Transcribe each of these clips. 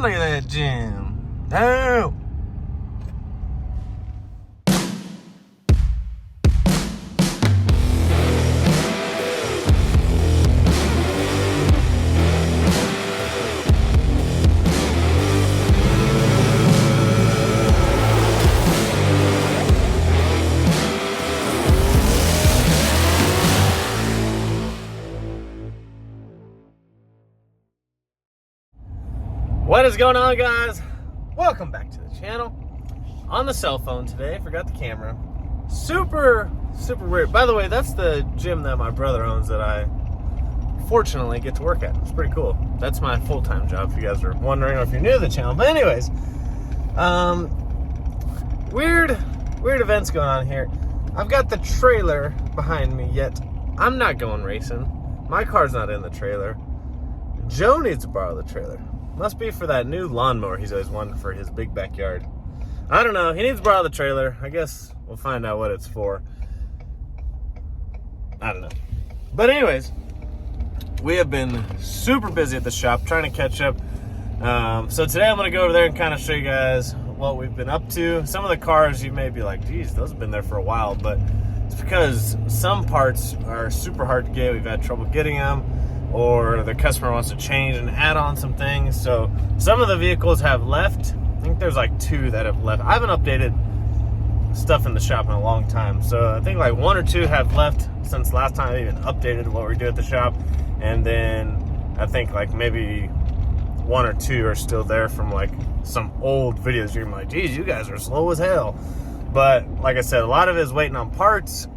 look at that gym. No. What is going on, guys? Welcome back to the channel. On the cell phone today, forgot the camera. Super weird. By the way, that's the gym that my brother owns that I fortunately get to work at. It's pretty cool. That's my full-time job, if you guys are wondering, or if you're new to the channel. But anyways, weird events going on here. I've got the trailer behind me, yet I'm not going racing. My car's not in the trailer. Joe needs to borrow the trailer. Must be for that new lawnmower he's always wanted for his big backyard. I don't know. He needs to borrow the trailer. I guess we'll find out what it's for. I don't know. But anyways, we have been super busy at the shop trying to catch up. So today I'm going to go over there and kind of show you guys what we've been up to. Some of the cars you may be like, geez, those have been there for a while. But it's because some parts are super hard to get. We've had trouble getting them. Or the customer wants to change and add on some things. So some of the vehicles have left. I think there's like 2 that have left. I haven't updated stuff in the shop in a long time. So I think like 1 or 2 have left since last time I even updated what we do at the shop. And then I think like maybe 1 or 2 are still there from like some old videos. You're like, geez, you guys are slow as hell. But like I said, a lot of it is waiting on parts,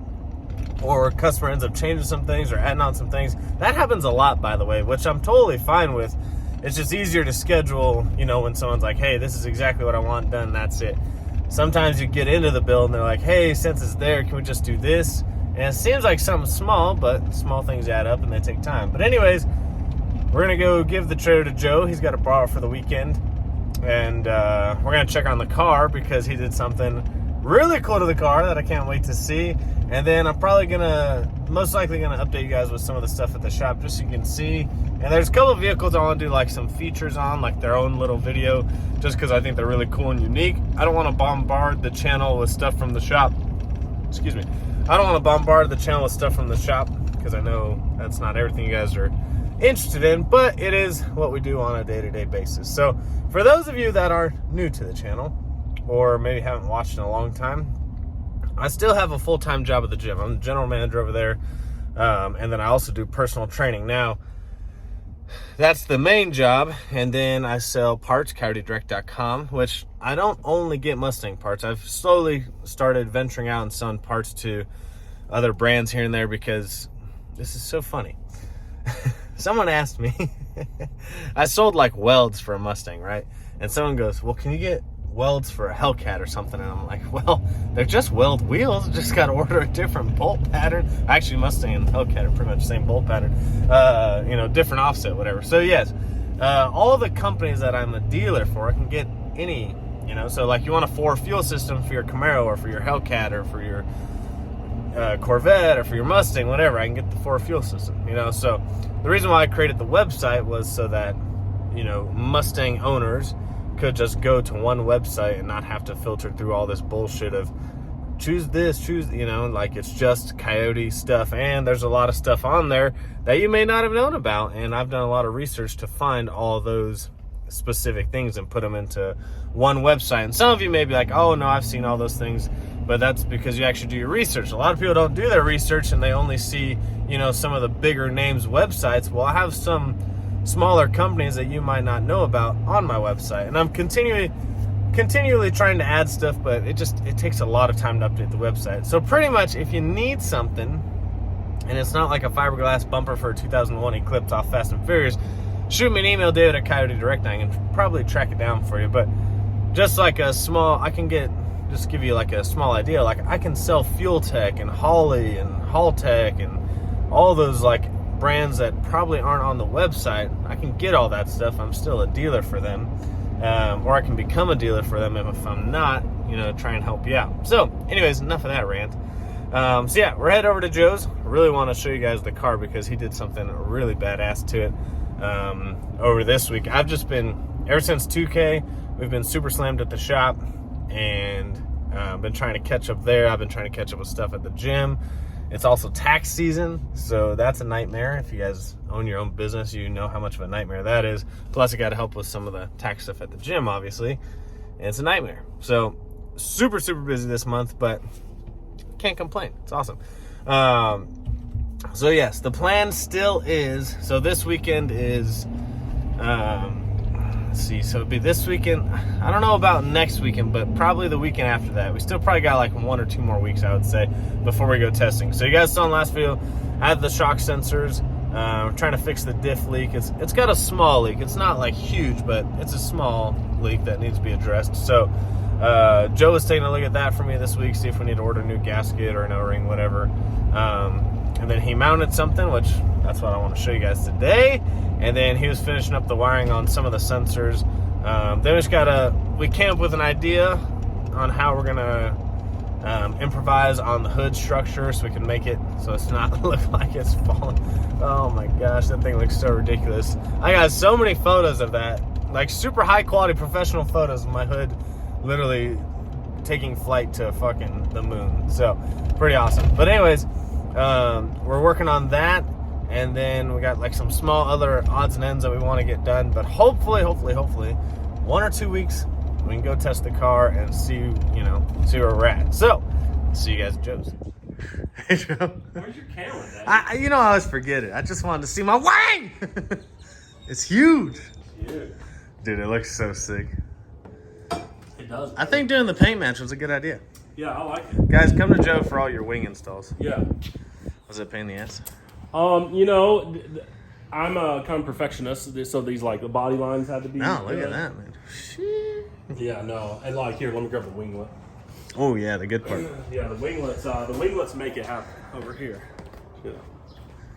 or customer ends up changing some things or adding on some things. That happens a lot, by the way, which I'm totally fine with. It's just easier to schedule, you know, when someone's like, hey, this is exactly what I want done, that's it. Sometimes you get into the build and they're like, hey, since it's there, can we just do this? And it seems like something small, but small things add up and they take time. But anyways, we're gonna go give the trailer to Joe. He's got to borrow it for the weekend. And we're gonna check on the car because he did something really cool to the car that I can't wait to see. And then I'm probably most likely gonna update you guys with some of the stuff at the shop just so you can see. And there's a couple of vehicles I want to do like some features on, like their own little video, just because I think they're really cool and unique. I don't want to bombard the channel with stuff from the shop. Excuse me. I don't want to bombard the channel with stuff from the shop because I know that's not everything you guys are interested in, but it is what we do on a day-to-day basis. So for those of you that are new to the channel, or maybe haven't watched in a long time, I still have a full-time job at the gym. I'm the general manager over there, and then I also do personal training. Now, that's the main job, and then I sell parts, CoyoteDirect.com, which I don't only get Mustang parts. I've slowly started venturing out and selling parts to other brands here and there because this is so funny. Someone asked me, I sold like welds for a Mustang, right? And someone goes, well, can you get welds for a Hellcat or something? And I'm like, well, they're just weld wheels, just got to order a different bolt pattern. Actually, Mustang and Hellcat are pretty much the same bolt pattern, you know, different offset, whatever. So yes, all the companies that I'm a dealer for, I can get any, you know, so like you want a 4 fuel system for your Camaro or for your Hellcat or for your Corvette or for your Mustang, whatever, I can get the 4 fuel system, you know. So the reason why I created the website was so that, you know, Mustang owners could just go to one website and not have to filter through all this bullshit of choose this, choose, you know, like it's just Coyote stuff. And there's a lot of stuff on there that you may not have known about. And I've done a lot of research to find all those specific things and put them into one website. And some of you may be like, oh no, I've seen all those things, but that's because you actually do your research. A lot of people don't do their research and they only see, you know, some of the bigger names websites. Well, I have some smaller companies that you might not know about on my website, and I'm continually trying to add stuff, but it takes a lot of time to update the website. So pretty much if you need something and it's not like a fiberglass bumper for a 2001 Eclipse off Fast and Furious, shoot me an email, David at Coyote Direct, and I can probably track it down for you. But just like a small, just give you like a small idea, like I can sell Fuel Tech and Holly and Haltech and all those like brands that probably aren't on the website. I can get all that stuff. I'm still a dealer for them, or I can become a dealer for them if I'm not, you know, try and help you out. So anyways, enough of that rant. So yeah, we're headed over to Joe's. I really want to show you guys the car because he did something really badass to it over this week. I've just been ever since 2K, we've been super slammed at the shop, and been trying to catch up there. I've been trying to catch up with stuff at the gym. It's also tax season, so that's a nightmare. If you guys own your own business, you know how much of a nightmare that is. Plus, I got to help with some of the tax stuff at the gym, obviously, and it's a nightmare. So super, super busy this month, but can't complain. It's awesome. So yes, the plan still is, so this weekend is, let's see, so it'd be this weekend. I don't know about next weekend, but probably the weekend after that. We still probably got like 1 or 2 more weeks, I would say, before we go testing. So you guys saw in the last video, I had the shock sensors. We're trying to fix the diff leak. It's got a small leak. It's not like huge, but it's a small leak that needs to be addressed. So Joe was taking a look at that for me this week, see if we need to order a new gasket or an O-ring, whatever. And then he mounted something, which that's what I want to show you guys today. And then he was finishing up the wiring on some of the sensors. Then we came up with an idea on how we're gonna improvise on the hood structure so we can make it so it's not look like it's falling. Oh my gosh, that thing looks so ridiculous. I got so many photos of that, like super high quality professional photos of my hood literally taking flight to fucking the moon. So pretty awesome. But anyways, we're working on that, and then we got like some small other odds and ends that we want to get done. But hopefully 1 or 2 weeks we can go test the car and see where we're at. So see you guys at Joe's. Hey Joe, where's your camera, Daddy? I always forget it. I just wanted to see my wang. It's huge. Dude, it looks so sick. It does. I think doing the paint match was a good idea. Yeah, I like it. Guys, come to Joe for all your wing installs. Yeah. Was it a pain in the ass? I'm a kind of perfectionist, so these like the body lines have to be. No, look at that, man. Yeah, no, and like here, let me grab the winglet. Oh yeah, the good part. Yeah, the winglets make it happen over here. Yeah.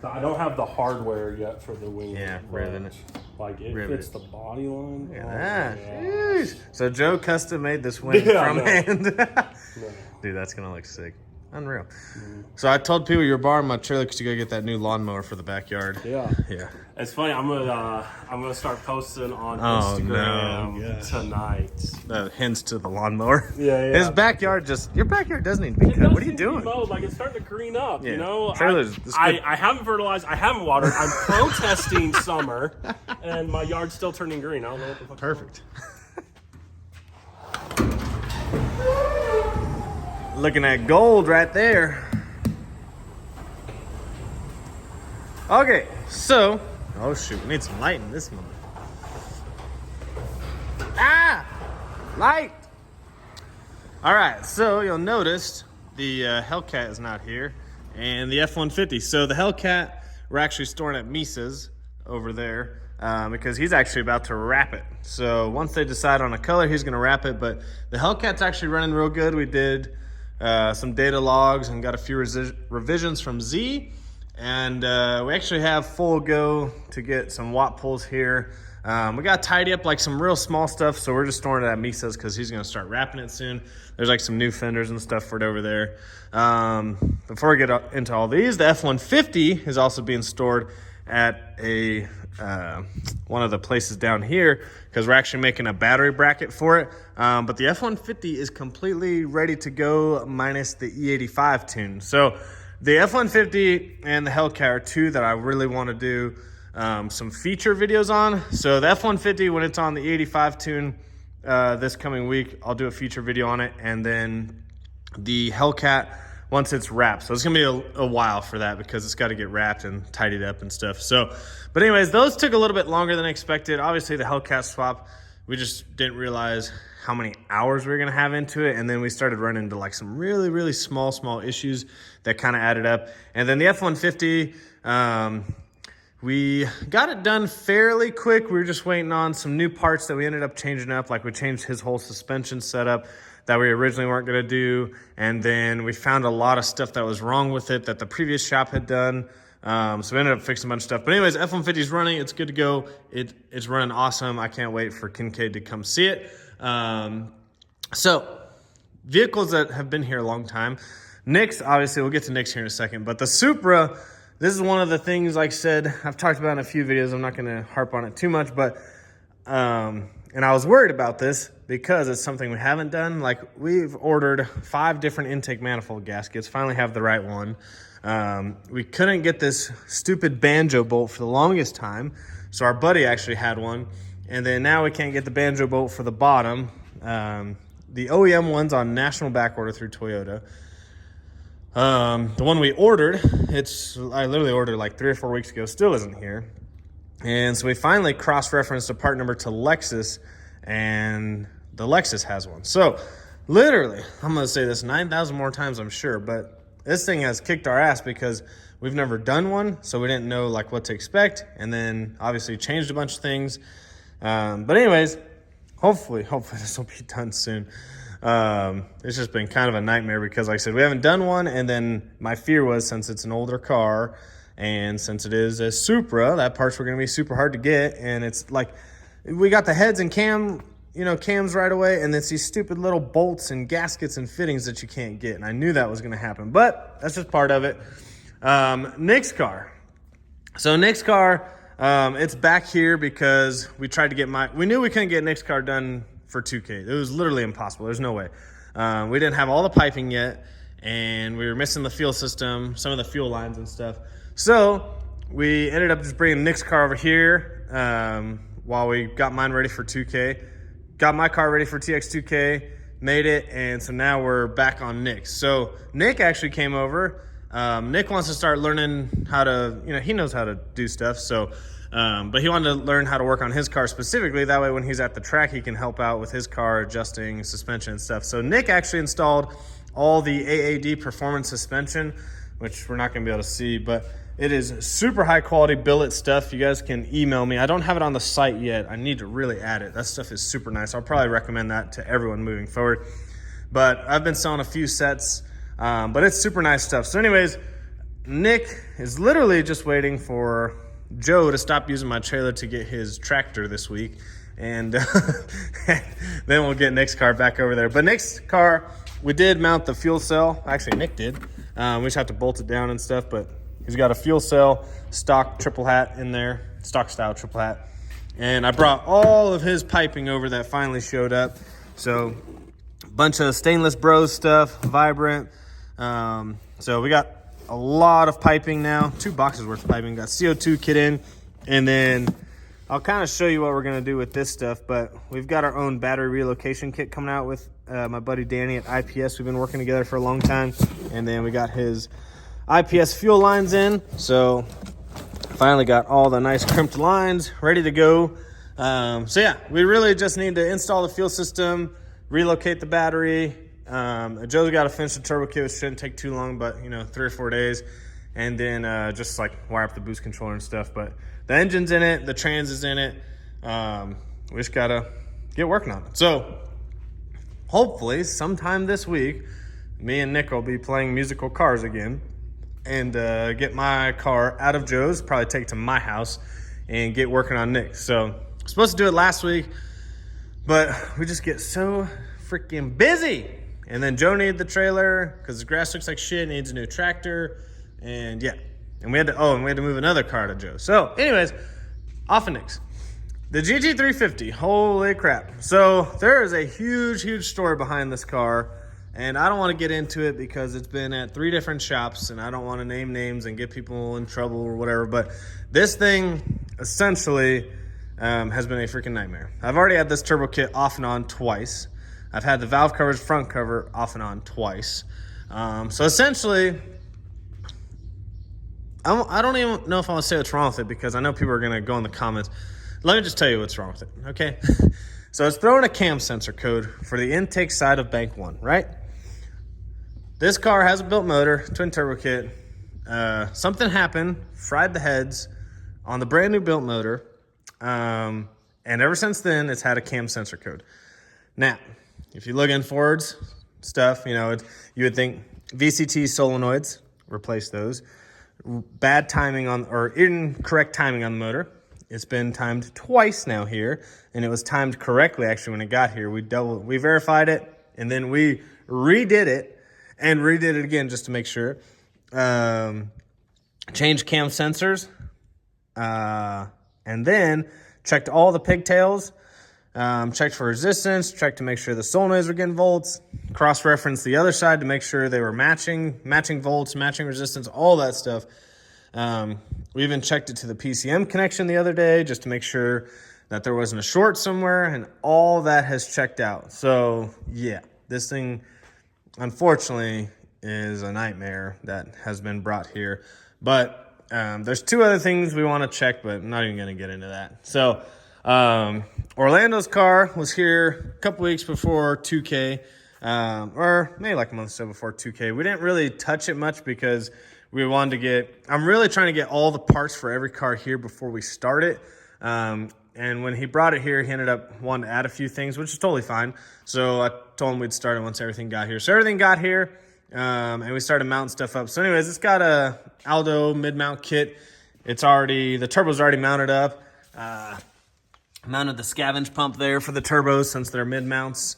So I don't have the hardware yet for the winglet. Yeah, rivet it. Like it fits the body line. Look at that. Jeez. So Joe custom made this wing from hand. Dude, that's gonna look sick. Unreal. So I told people you're borrowing my trailer because you gotta get that new lawnmower for the backyard. Yeah. It's funny. I'm gonna start posting on Instagram tonight. Hints to the lawnmower. Yeah. His backyard your backyard doesn't need to be cut. What are you doing? Like it's starting to green up. Yeah. You know. I haven't fertilized. I haven't watered. I'm protesting summer, and my yard's still turning green. I don't know what the fuck. Perfect. Looking at gold right there. Okay, so oh shoot, we need some light in this moment. Light. All right, so you'll notice the Hellcat is not here, and the F-150. So the Hellcat we're actually storing at Misa's over there because he's actually about to wrap it. So once they decide on a color, he's gonna wrap it. But the Hellcat's actually running real good. We did some data logs and got a few revisions from Z, and we actually have full go to get some watt pulls here. We got to tidy up like some real small stuff, so we're just storing it at Misa's because he's going to start wrapping it soon. There's like some new fenders and stuff for it over there. Before we get into all these, the F-150 is also being stored at one of the places down here because we're actually making a battery bracket for it. But the F-150 is completely ready to go minus the E85 tune. So the F-150 and the Hellcat are two that I really want to do some feature videos on. So the F-150, when it's on the E85 tune this coming week, I'll do a feature video on it. And then the Hellcat, once it's wrapped. So it's gonna be a while for that because it's got to get wrapped and tidied up and stuff. So, but anyways, those took a little bit longer than expected. Obviously the Hellcat swap, we just didn't realize how many hours we were gonna have into it. And then we started running into like some really, really small issues that kind of added up. And then the F-150, we got it done fairly quick. We were just waiting on some new parts that we ended up changing up. Like we changed his whole suspension setup that we originally weren't going to do. And then we found a lot of stuff that was wrong with it that the previous shop had done. So we ended up fixing a bunch of stuff. But anyways, F-150 is running. It's good to go. It's running awesome. I can't wait for Kincaid to come see it. So vehicles that have been here a long time. Nick's, obviously, we'll get to Nick's here in a second. But the Supra, this is one of the things, like I said, I've talked about in a few videos. I'm not going to harp on it too much. But And I was worried about this because it's something we haven't done. Like, we've ordered 5 different intake manifold gaskets, finally have the right one. We couldn't get this stupid banjo bolt for the longest time, so our buddy actually had one. And then now we can't get the banjo bolt for the bottom. The OEM one's on national back order through Toyota. The one we ordered, I literally ordered like 3 or 4 weeks ago, still isn't here. And so we finally cross-referenced a part number to Lexus, and the Lexus has one. So literally, I'm going to say this 9,000 more times, I'm sure, but this thing has kicked our ass because we've never done one, so we didn't know like what to expect, and then obviously changed a bunch of things. But anyways, hopefully this will be done soon. It's just been kind of a nightmare because, like I said, we haven't done one, and then my fear was, since it's an older car and since it is a Supra, that parts were going to be super hard to get. And it's like, we got the heads and cams right away, and it's these stupid little bolts and gaskets and fittings that you can't get. And I knew that was going to happen, but that's just part of it. Nick's car. So Nick's car, it's back here because we tried to get we knew we couldn't get Nick's car done for 2K. It was literally impossible. There's no way. We didn't have all the piping yet, and we were missing the fuel system, some of the fuel lines and stuff. So we ended up just bringing Nick's car over here while we got mine ready for 2K. Got my car ready for TX2K, made it, and so now we're back on Nick's. So Nick actually came over. Nick wants to start learning how to, he knows how to do stuff. So, but he wanted to learn how to work on his car specifically. That way when he's at the track, he can help out with his car, adjusting suspension and stuff. So Nick actually installed all the AAD performance suspension, which we're not going to be able to see, but it is super high quality billet stuff. You guys can email me. I don't have it on the site yet. I need to really add it. That stuff is super nice. I'll probably recommend that to everyone moving forward. But I've been selling a few sets, but it's super nice stuff. So anyways, Nick is literally just waiting for Joe to stop using my trailer to get his tractor this week. And then we'll get Nick's car back over there. But Nick's car, we did mount the fuel cell. Actually, Nick did. We just have to bolt it down and stuff, but he's got a fuel cell, stock triple hat in there, stock style triple hat. And I brought all of his piping over that finally showed up. So a bunch of stainless bros stuff, vibrant. So we got a lot of piping now, 2 boxes worth of piping. Got CO2 kit in, and then I'll kind of show you what we're going to do with this stuff, but we've got our own battery relocation kit coming out with my buddy Danny at IPS. We've been working together for a long time, and then we got his IPS fuel lines in. So finally got all the nice crimped lines ready to go. So yeah, we really just need to install the fuel system, relocate the battery. Joe's got to finish the turbo kit, which shouldn't take too long, but 3 or 4 days. And then just like wire up the boost controller and stuff. But the engine's in it, the trans is in it. We just got to get working on it. So hopefully sometime this week, me and Nick will be playing musical cars again, and get my car out of Joe's, probably take it to my house, and get working on Nick's. So I was supposed to do it last week, but we just get so freaking busy. And then Joe needed the trailer because his grass looks like shit, needs a new tractor, and yeah. And we had to move another car to Joe. So anyways, off of Nick's. The GT350, holy crap. So there is a huge story behind this car, and I don't want to get into it because it's been at 3 different shops, and I don't want to name names and get people in trouble or whatever, but this thing essentially has been a freaking nightmare. I've already had this turbo kit off and on twice. I've had the valve covers front cover off and on twice. So essentially, I don't even know if I want to say what's wrong with it because I know people are going to go in the comments. Let me just tell you what's wrong with it, okay? So it's throwing a cam sensor code for the intake side of bank 1, right? This car has a built motor, twin turbo kit. Something happened, fried the heads on the brand new built motor. And ever since then, it's had a cam sensor code. Now, if you look in Ford's stuff, you would think VCT solenoids, replace those. Bad timing or incorrect timing on the motor. It's been timed twice now here, and it was timed correctly actually when it got here. We verified it, and then we redid it again just to make sure. Changed cam sensors, and then checked all the pigtails. Checked for resistance, checked to make sure the solenoids were getting volts, cross-referenced the other side to make sure they were matching volts, matching resistance, all that stuff. We even checked it to the PCM connection the other day just to make sure that there wasn't a short somewhere, and all that has checked out. So yeah, this thing unfortunately is a nightmare that has been brought here. But there's two other things we want to check, but I'm not even going to get into that. So Orlando's car was here a couple weeks before 2K, or maybe like a month or so before 2K. We didn't really touch it much because we wanted to get, I'm really trying to get all the parts for every car here before we start it. And when he brought it here, he ended up wanting to add a few things, which is totally fine. So I told him we'd start it once everything got here. So everything got here, and we started mounting stuff up. So anyways, it's got a Aldo mid-mount kit. It's already, the turbo's already mounted up. Mounted the scavenge pump there for the turbos since they're mid-mounts.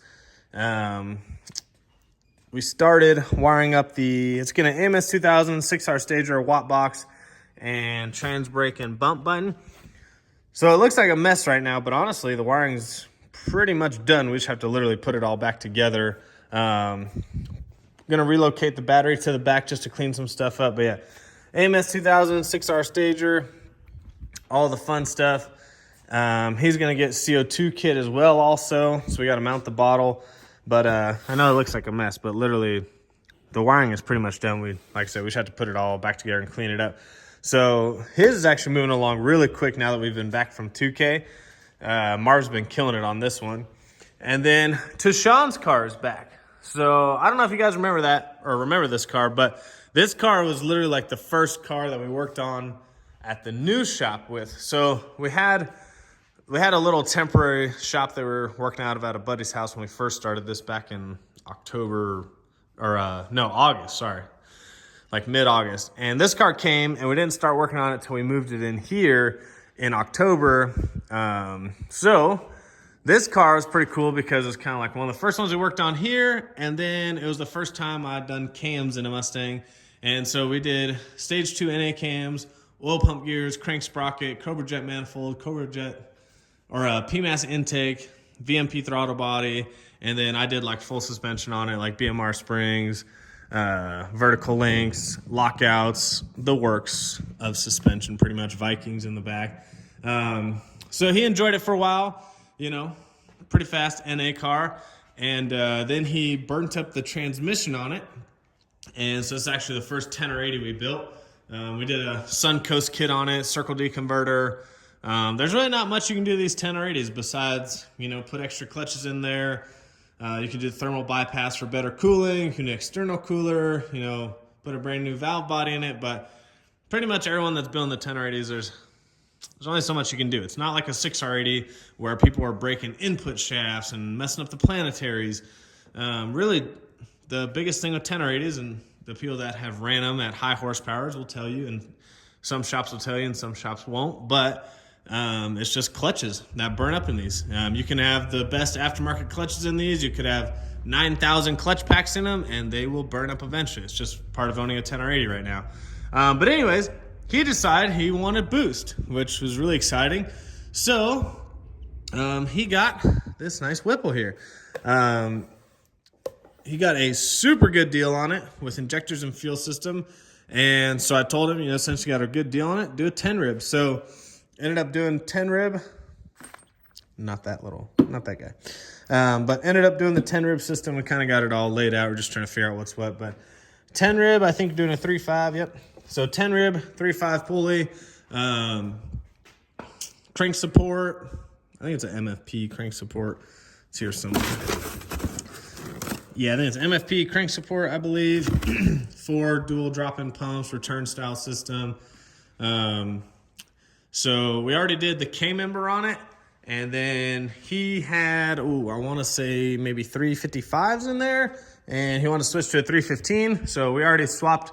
We started wiring up it's getting an AMS 2000 6R stager, watt box, and trans brake and bump button. So it looks like a mess right now, but honestly, the wiring's pretty much done. We just have to literally put it all back together. Gonna relocate the battery to the back just to clean some stuff up. But yeah, AMS 2000 6R stager, all the fun stuff. He's gonna get CO2 kit as well also, so we gotta mount the bottle. But I know it looks like a mess, but literally the wiring is pretty much done. Like I said, we just have to put it all back together and clean it up. So his is actually moving along really quick now that we've been back from 2K. Marv's been killing it on this one. And then Tashawn's car is back. So I don't know if you guys remember that or remember this car, but this car was literally like the first car that we worked on at the new shop with. So we had a little temporary shop that we were working out of at a buddy's house when we first started this back in August, sorry. Like mid-August. And this car came, and we didn't start working on it until we moved it in here in October. So this car was pretty cool because it's kind of like one of the first ones we worked on here, and then it was the first time I'd done cams in a Mustang. And so we did stage 2 NA cams, oil pump gears, crank sprocket, Cobra Jet manifold, Cobra Jet, or PMAS intake, VMP throttle body, and then I did like full suspension on it, like BMR springs, vertical links, lockouts, the works of suspension, pretty much, Vikings in the back. So he enjoyed it for a while, you know, pretty fast NA car. And then he burnt up the transmission on it. And so it's actually the first 10 or 80 we built. We did a Suncoast kit on it, Circle D converter. There's really not much you can do to these 10 or 80s besides, you know, put extra clutches in there. You can do thermal bypass for better cooling. You can do external cooler, you know, put a brand new valve body in it. But pretty much everyone that's building the 10 or 80s, there's only so much you can do. It's not like a 6R80 where people are breaking input shafts and messing up the planetaries. Really, the biggest thing with 10 or 80s, and the people that have ran them at high horsepowers will tell you, and some shops will tell you and some shops won't, but it's just clutches that burn up in these. You can have the best aftermarket clutches in these. You could have 9,000 clutch packs in them, and they will burn up eventually. It's just part of owning a 10 or 80 right now. But anyways, he decided he wanted boost, which was really exciting. So he got this nice Whipple here. He got a super good deal on it with injectors and fuel system. And so I told him, you know, since you got a good deal on it, do a 10 rib. So ended up doing 10 rib. Not that guy. But ended up doing the 10 rib system. We kind of got it all laid out. We're just trying to figure out what's what. But 10 rib, I think doing a 3.5. Yep. So 10 rib, 3.5 pulley. Crank support. I think it's an MFP crank support. It's here somewhere. Yeah, I think it's MFP crank support, I believe. 4 dual drop-in pumps, return style system. So we already did the K-member on it. And then he had, I want to say maybe 355s in there. And he wanted to switch to a 315. So we already swapped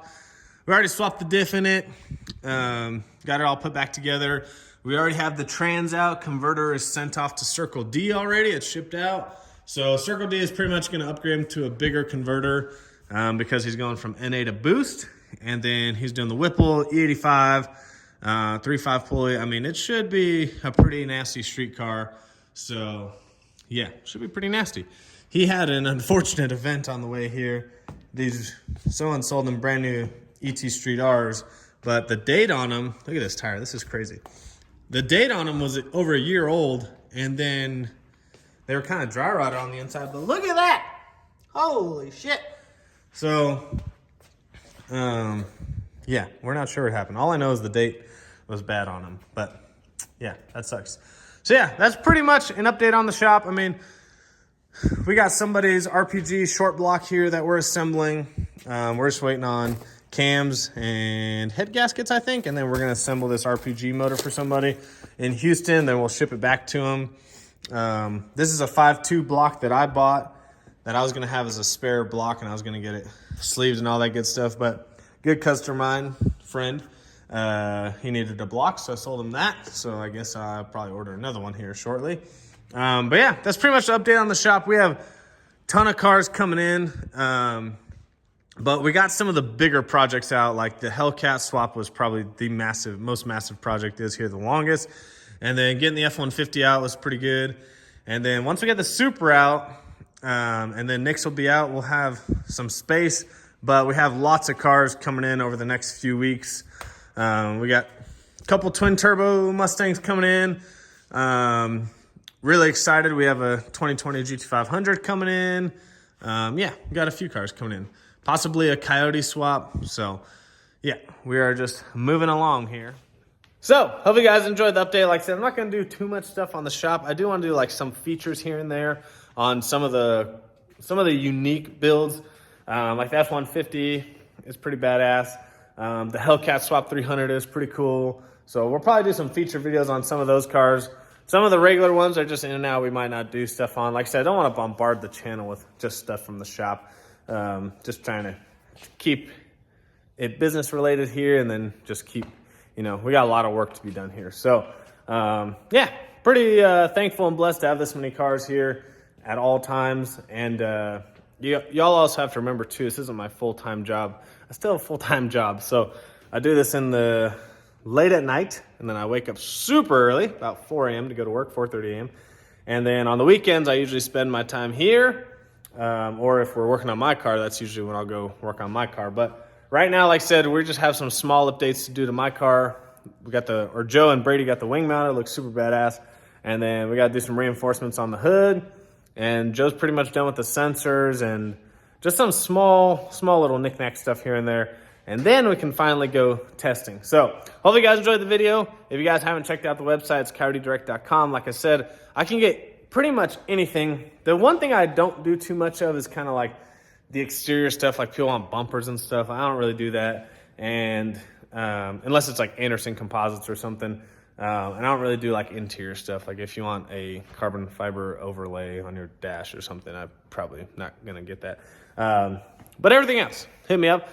the diff in it. Got it all put back together. We already have the trans out. Converter is sent off to Circle D already. It's shipped out. So Circle D is pretty much going to upgrade him to a bigger converter because he's going from NA to boost. And then he's doing the Whipple, E85, 3.5 pulley. I mean, it should be a pretty nasty street car. So yeah, should be pretty nasty. He had an unfortunate event on the way here. Someone sold him brand new ET Street R's, but the date on them, look at this tire, this is crazy. The date on them was over a year old, and then they were kind of dry rotted on the inside, but look at that! Holy shit! So, yeah, we're not sure what happened. All I know is the date was bad on them, but yeah, that sucks. So yeah, that's pretty much an update on the shop. I mean, we got somebody's RPG short block here that we're assembling. We're just waiting on cams and head gaskets, I think, and then we're gonna assemble this RPG motor for somebody in Houston. Then we'll ship it back to them. This is a 5.2 block that I bought that I was gonna have as a spare block, and I was gonna get it sleeved and all that good stuff. But good customer of mine, friend, he needed a block, so I sold him that. So I guess I'll probably order another one here shortly. But yeah, that's pretty much the update on the shop. We have a ton of cars coming in, but we got some of the bigger projects out, like the Hellcat swap was probably the most massive project is here the longest. And then getting the F-150 out was pretty good. And then once we get the Super out, and then Nick's will be out, we'll have some space, but we have lots of cars coming in over the next few weeks. We got a couple twin turbo Mustangs coming in. Really excited. We have a 2020 GT500 coming in. Yeah, we got a few cars coming in. Possibly a Coyote swap. So, yeah, we are just moving along here. So, hope you guys enjoyed the update. Like I said, I'm not going to do too much stuff on the shop. I do want to do like some features here and there on some of the unique builds. Like the F-150 is pretty badass. The Hellcat Swap 300 is pretty cool. So we'll probably do some feature videos on some of those cars. Some of the regular ones are just in and out. We might not do stuff on. Like I said, I don't want to bombard the channel with just stuff from the shop. Just trying to keep it business related here, and then just keep, we got a lot of work to be done here. So, yeah, pretty thankful and blessed to have this many cars here at all times. And y'all also have to remember, too, this isn't my full-time job. I still have a full-time job. So I do this in the late at night, and then I wake up super early, about 4 a.m. to go to work, 4:30 a.m. And then on the weekends, I usually spend my time here, or if we're working on my car, that's usually when I'll go work on my car. But right now, like I said, we just have some small updates to do to my car. We got Joe and Brady got the wing mounted, looks super badass. And then we got to do some reinforcements on the hood. And Joe's pretty much done with the sensors and just some small little knick-knack stuff here and there. And then we can finally go testing. So, hope you guys enjoyed the video. If you guys haven't checked out the website, it's coyotedirect.com. Like I said, I can get pretty much anything. The one thing I don't do too much of is kind of like the exterior stuff, like people want bumpers and stuff. I don't really do that. And unless it's like Anderson Composites or something. And I don't really do like interior stuff. Like if you want a carbon fiber overlay on your dash or something, I'm probably not going to get that. But everything else, hit me up.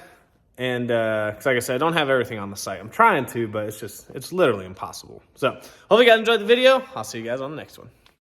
And because like I said, I don't have everything on the site. I'm trying to, but it's literally impossible. So, hope you guys enjoyed the video. I'll see you guys on the next one.